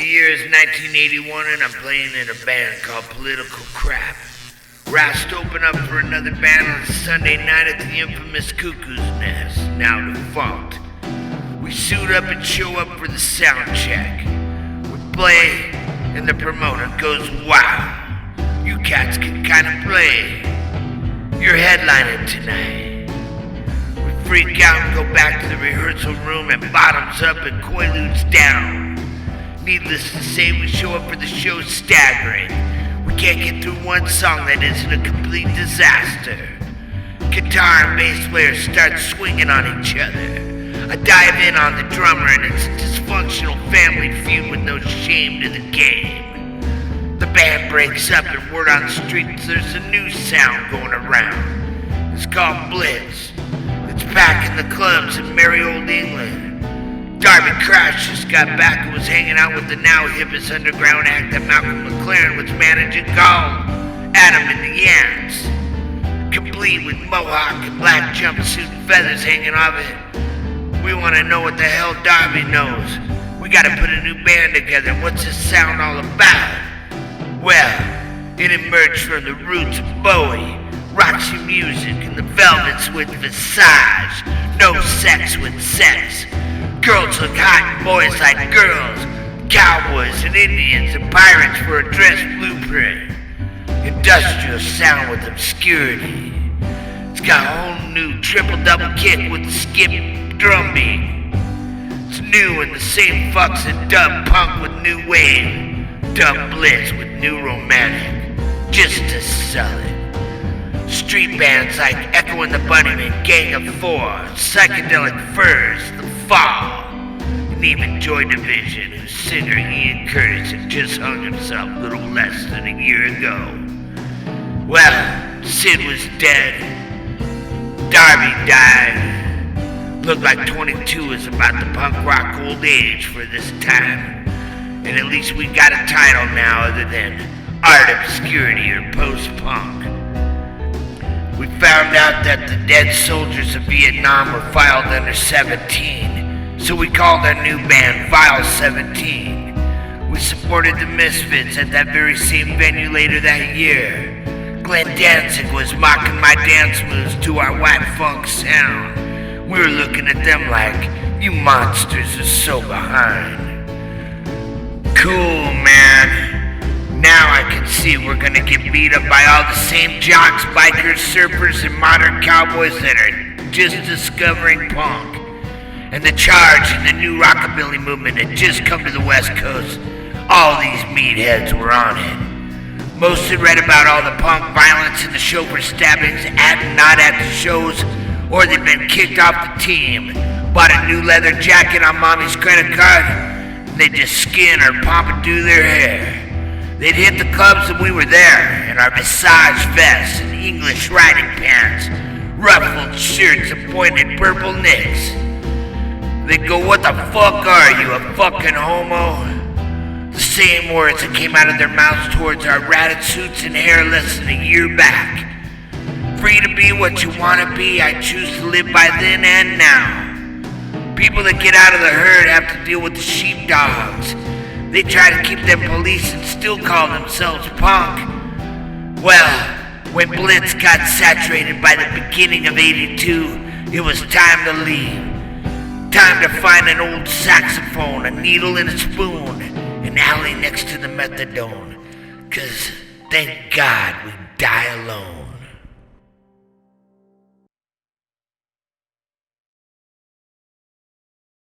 The year is 1981 and I'm playing in a band called Political Crap. We're asked to open up for another band on Sunday night at the infamous Cuckoo's Nest, now defunct. We suit up and show up for the sound check. We play and the promoter goes, "Wow, you cats can kinda play. You're headlining tonight." We freak out and go back to the rehearsal room and bottoms up and quaaludes down. Needless to say, we show up for the show staggering. We can't get through one song that isn't a complete disaster. Guitar and bass players start swinging on each other. I dive in on the drummer and it's a dysfunctional family feud with no shame to the game. The band breaks up and word on the streets there's a new sound going around. It's called Blitz. It's back in the clubs in merry old England. Darby Crash just got back and was hanging out with the now hippest underground act that Malcolm McLaren was managing called Adam and the Ants. Complete with mohawk and black jumpsuit and feathers hanging off it. We want to know what the hell Darby knows. We got to put a new band together. What's this sound all about? Well, it emerged from the roots of Bowie, Roxy Music, and the Velvets with Visage. No sex with sex. Girls look hot and boys like girls. Cowboys and Indians and pirates for a dress blueprint. Industrial sound with obscurity. It's got a whole new triple-double kick with the skip drum beat. It's new in the same fucks and dub punk with new wave. Dub blitz with new romantic. Just to sell it. Street bands like Echo and the Bunnymen, Gang of Four, Psychedelic Furs, The Fall, and even Joy Division, whose singer Ian Curtis had just hung himself a little less than a year ago. Well, Sid was dead. Darby died. Looked like 22 is about the punk rock old age for this time. And at least we got a title now other than Art Obscurity or Post-Punk. We found out that the dead soldiers of Vietnam were filed under 17, so we called our new band File 17. We supported the Misfits at that very same venue later that year. Glenn Danzig was mocking my dance moves to our white funk sound. We were looking at them like, you monsters are so behind. Cool, man. Now I can see we're gonna get beat up by all the same jocks, bikers, surfers, and modern cowboys that are just discovering punk. And the charge and the new rockabilly movement had just come to the West Coast. All these meatheads were on it. Most had read about all the punk violence and the chauffeur stabbings at and not at the shows, or they'd been kicked off the team, bought a new leather jacket on mommy's credit card, and they'd just skin or pompadour their hair. They'd hit the clubs and we were there, in our Visage vests and English riding pants, ruffled shirts and pointed purple nicks. They'd go, "What the fuck are you, a fucking homo?" The same words that came out of their mouths towards our ratted suits and hair less than a year back. Free to be what you want to be, I choose to live by then and now. People that get out of the herd have to deal with the sheepdogs. They try to keep them police and still call themselves punk. Well, when Blitz got saturated by the beginning of 82, it was time to leave. Time to find an old saxophone, a needle and a spoon, an alley next to the methadone. 'Cause thank God we die alone.